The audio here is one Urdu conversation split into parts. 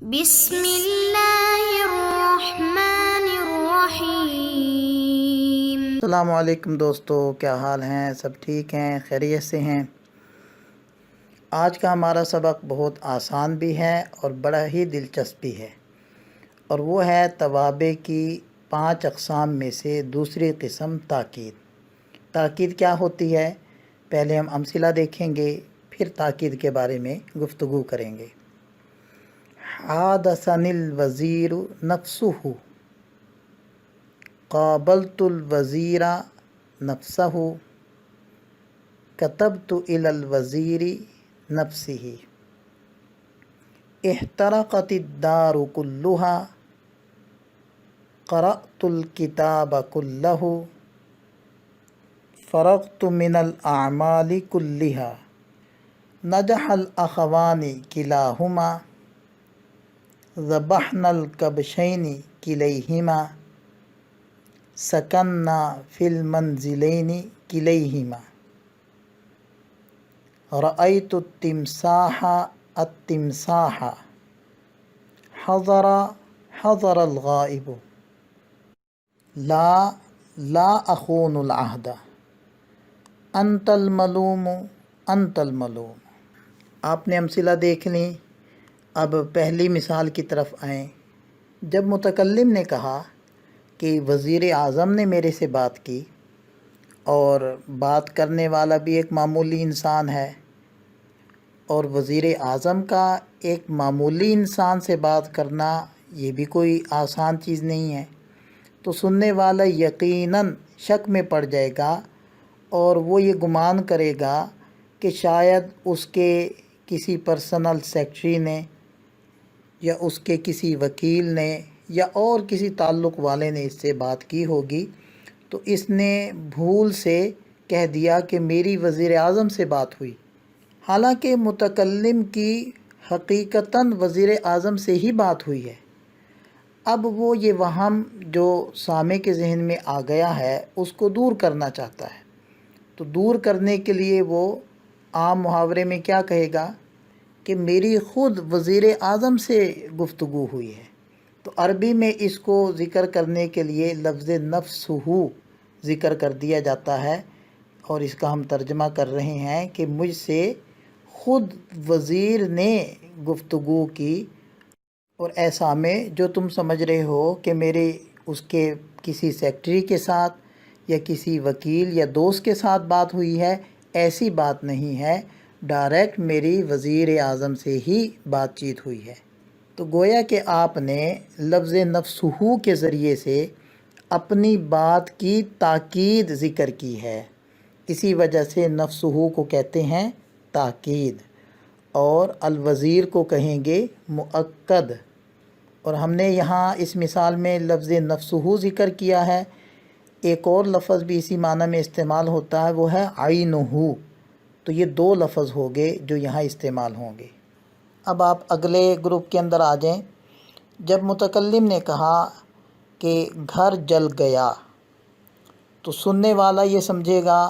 بسم اللہ الرحمن الرحیم۔ السلام علیکم دوستو، کیا حال ہیں؟ سب ٹھیک ہیں؟ خیریت سے ہیں؟ آج کا ہمارا سبق بہت آسان بھی ہے اور بڑا ہی دلچسپ بھی ہے، اور وہ ہے توابع کی 5 اقسام میں سے دوسری قسم تاکید۔ تاکید کیا ہوتی ہے؟ پہلے ہم امثلہ دیکھیں گے، پھر تاکید کے بارے میں گفتگو کریں گے۔ حادثنی الوزیر نفسہ، قابلت الوزیر نفسہ، کتبت الی الوزیر نفسہ، احترقت الدار کلہا، قرأت الکتاب کلہ، فرغت من الاعمال کلہا، نجح الاخوان کلاہما، ذبحنا الکبشین کلیہما، سکننا فی المنزلین کلیہما، رأیت التمساح التمساح، حضر الغائب، لا اخون العہد، انت الملوم انت الملوم۔ آپ نے امثلہ دیکھ لیں، اب پہلی مثال کی طرف آئیں۔ جب متکلم نے کہا کہ وزیر اعظم نے میرے سے بات کی، اور بات کرنے والا بھی ایک معمولی انسان ہے، اور وزیر اعظم کا ایک معمولی انسان سے بات کرنا یہ بھی کوئی آسان چیز نہیں ہے، تو سننے والا یقیناً شک میں پڑ جائے گا، اور وہ یہ گمان کرے گا کہ شاید اس کے کسی پرسنل سیکرٹری نے، یا اس کے کسی وکیل نے، یا اور کسی تعلق والے نے اس سے بات کی ہوگی، تو اس نے بھول سے کہہ دیا کہ میری وزیر اعظم سے بات ہوئی، حالانکہ متکلم کی حقیقتاً وزیر اعظم سے ہی بات ہوئی ہے۔ اب وہ یہ وہم جو سامع کے ذہن میں آ گیا ہے اس کو دور کرنا چاہتا ہے، تو دور کرنے کے لیے وہ عام محاورے میں کیا کہے گا کہ میری خود وزیر اعظم سے گفتگو ہوئی ہے۔ تو عربی میں اس کو ذکر کرنے کے لیے لفظ نفسہ ذکر کر دیا جاتا ہے، اور اس کا ہم ترجمہ کر رہے ہیں کہ مجھ سے خود وزیر نے گفتگو کی، اور ایسا میں جو تم سمجھ رہے ہو کہ میرے اس کے کسی سیکرٹری کے ساتھ یا کسی وکیل یا دوست کے ساتھ بات ہوئی ہے، ایسی بات نہیں ہے، ڈائریکٹ میری وزیر اعظم سے ہی بات چیت ہوئی ہے۔ تو گویا کہ آپ نے لفظ نفسہ کے ذریعے سے اپنی بات کی تاکید ذکر کی ہے، اسی وجہ سے نفسہ کو کہتے ہیں تاکید، اور الوزیر کو کہیں گے مؤکد۔ اور ہم نے یہاں اس مثال میں لفظ نفسہ ذکر کیا ہے، ایک اور لفظ بھی اسی معنی میں استعمال ہوتا ہے، وہ ہے عینہ۔ تو یہ 2 لفظ ہو گئے جو یہاں استعمال ہوں گے۔ اب آپ اگلے گروپ کے اندر آ جائیں۔ جب متکلم نے کہا کہ گھر جل گیا، تو سننے والا یہ سمجھے گا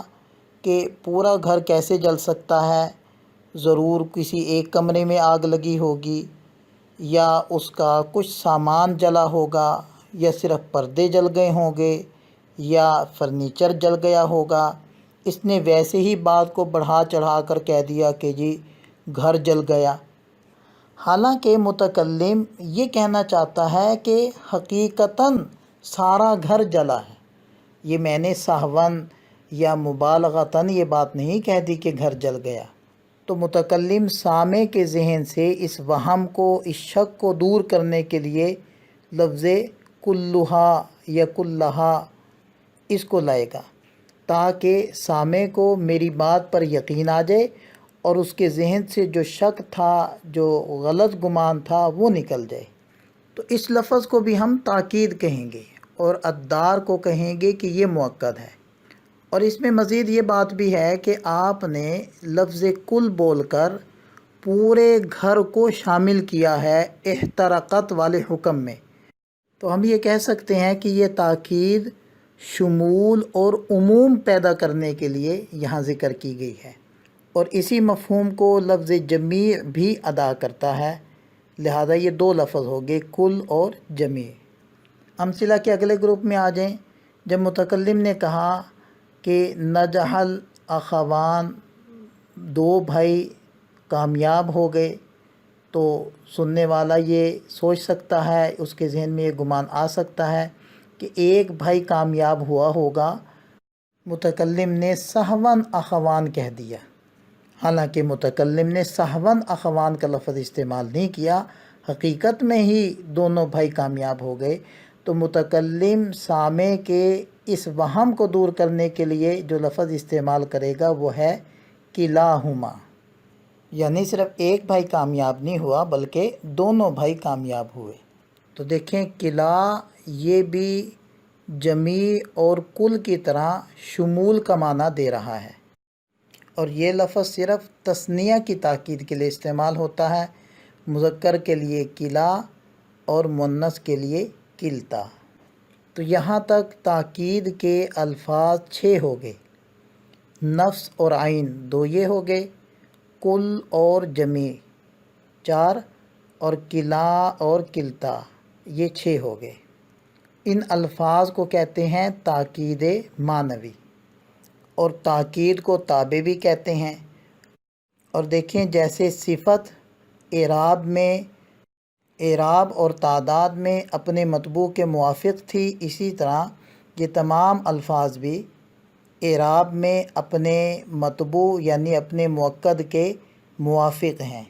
کہ پورا گھر کیسے جل سکتا ہے، ضرور کسی ایک کمرے میں آگ لگی ہوگی، یا اس کا کچھ سامان جلا ہوگا، یا صرف پردے جل گئے ہوں گے، یا فرنیچر جل گیا ہوگا۔ اس نے ویسے ہی بات کو بڑھا چڑھا کر کہہ دیا کہ جی گھر جل گیا، حالانکہ متکلم یہ کہنا چاہتا ہے کہ حقیقتاً سارا گھر جلا ہے۔ یہ میں نے سہواً یا مبالغتاً یہ بات نہیں کہہ دی کہ گھر جل گیا۔ تو متکلم سامع کے ذہن سے اس وہم کو، اس شک کو دور کرنے کے لیے لفظ کلہا یا کلہا اس کو لائے گا، تاکہ سامع کو میری بات پر یقین آ جائے، اور اس کے ذہن سے جو شک تھا، جو غلط گمان تھا، وہ نکل جائے۔ تو اس لفظ کو بھی ہم تاکید کہیں گے، اور الدار کو کہیں گے کہ یہ مؤکد ہے۔ اور اس میں مزید یہ بات بھی ہے کہ آپ نے لفظ کل بول کر پورے گھر کو شامل کیا ہے احترقت والے حکم میں، تو ہم یہ کہہ سکتے ہیں کہ یہ تاکید شمول اور عموم پیدا کرنے کے لیے یہاں ذکر کی گئی ہے، اور اسی مفہوم کو لفظ جمیع بھی ادا کرتا ہے، لہذا یہ دو لفظ ہو گئے کل اور جمی۔ امثلہ کے اگلے گروپ میں آ جائیں۔ جب متکلم نے کہا کہ نجح الاخوان، دو بھائی کامیاب ہو گئے، تو سننے والا یہ سوچ سکتا ہے، اس کے ذہن میں یہ گمان آ سکتا ہے کہ ایک بھائی کامیاب ہوا ہوگا، متکلم نے سہون اخوان کہہ دیا، حالانکہ متکلم نے سہون اخوان کا لفظ استعمال نہیں کیا، حقیقت میں ہی دونوں بھائی کامیاب ہو گئے۔ تو متکلم سامع کے اس وہم کو دور کرنے کے لیے جو لفظ استعمال کرے گا وہ ہے کلاہما، یعنی صرف ایک بھائی کامیاب نہیں ہوا بلکہ دونوں بھائی کامیاب ہوئے۔ تو دیکھیں کلا یہ بھی جمیع اور کل کی طرح شمول کا معنی دے رہا ہے، اور یہ لفظ صرف تثنیہ کی تاکید کے لیے استعمال ہوتا ہے، مذکر کے لیے کلا اور مؤنث کے لیے کلتا۔ تو یہاں تک تاکید کے الفاظ 6 ہو گئے، نفس اور عین 2 یہ ہو گئے، کل اور جمیع 4، اور کلا اور کلتا یہ 6 ہو گئے۔ ان الفاظ کو کہتے ہیں تاکید معنوی، اور تاکید کو تابع بھی کہتے ہیں۔ اور دیکھیں جیسے صفت اعراب اور تعداد میں اپنے مطبوع کے موافق تھی، اسی طرح یہ تمام الفاظ بھی اعراب میں اپنے مطبوع یعنی اپنے مؤکد کے موافق ہیں،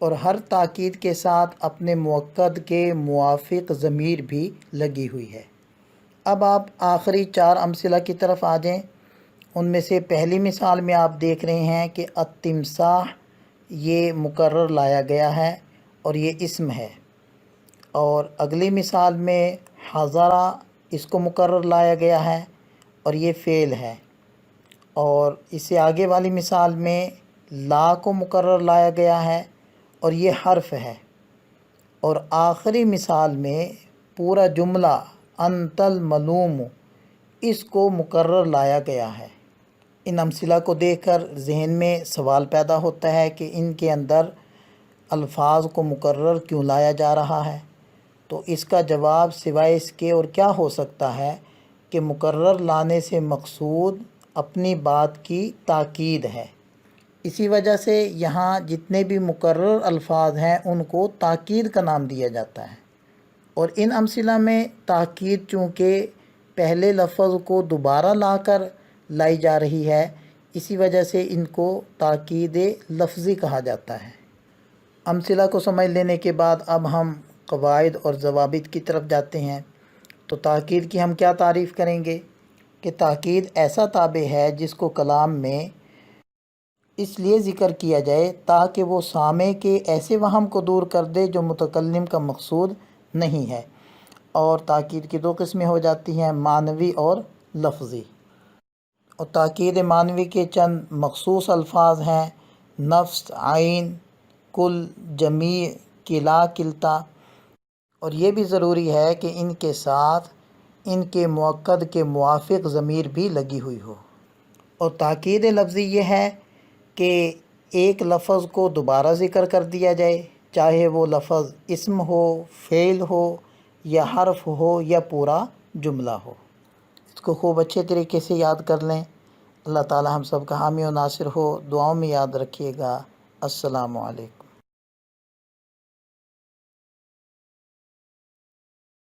اور ہر تاکید کے ساتھ اپنے مؤکد کے موافق ضمیر بھی لگی ہوئی ہے۔ اب آپ آخری 4 امثلہ کی طرف آ جائیں۔ ان میں سے پہلی مثال میں آپ دیکھ رہے ہیں کہ التمساح یہ مکرر لایا گیا ہے اور یہ اسم ہے، اور اگلی مثال میں حضرہ اس کو مکرر لایا گیا ہے اور یہ فعل ہے، اور اس سے آگے والی مثال میں لا کو مکرر لایا گیا ہے اور یہ حرف ہے، اور آخری مثال میں پورا جملہ انت الملوم اس کو مکرر لایا گیا ہے۔ ان امثلہ کو دیکھ کر ذہن میں سوال پیدا ہوتا ہے کہ ان کے اندر الفاظ کو مکرر کیوں لایا جا رہا ہے؟ تو اس کا جواب سوائے اس کے اور کیا ہو سکتا ہے کہ مکرر لانے سے مقصود اپنی بات کی تاکید ہے۔ اسی وجہ سے یہاں جتنے بھی مکرر الفاظ ہیں ان کو تاکید کا نام دیا جاتا ہے، اور ان امثلہ میں تاکید چونکہ پہلے لفظ کو دوبارہ لا کر لائی جا رہی ہے، اسی وجہ سے ان کو تاکید لفظی کہا جاتا ہے۔ امثلہ کو سمجھ لینے کے بعد اب ہم قواعد اور ضوابط کی طرف جاتے ہیں۔ تو تاکید کی ہم کیا تعریف کریں گے کہ تاکید ایسا تابع ہے جس کو کلام میں اس لیے ذکر کیا جائے تاکہ وہ سامع کے ایسے وہم کو دور کر دے جو متکلم کا مقصود نہیں ہے، اور تاکید کی 2 قسمیں ہو جاتی ہیں، معنوی اور لفظی۔ اور تاکید معنوی کے چند مخصوص الفاظ ہیں نفس، عین، کل، جمیع، کلا، کلتا، اور یہ بھی ضروری ہے کہ ان کے ساتھ ان کے مؤکد کے موافق ضمیر بھی لگی ہوئی ہو۔ اور تاکید لفظی یہ ہے کہ ایک لفظ کو دوبارہ ذکر کر دیا جائے، چاہے وہ لفظ اسم ہو، فعل ہو، یا حرف ہو، یا پورا جملہ ہو۔ اس کو خوب اچھے طریقے سے یاد کر لیں۔ اللہ تعالی ہم سب کا حامی و ناصر ہو، دعاؤں میں یاد رکھیے گا۔ السلام علیکم۔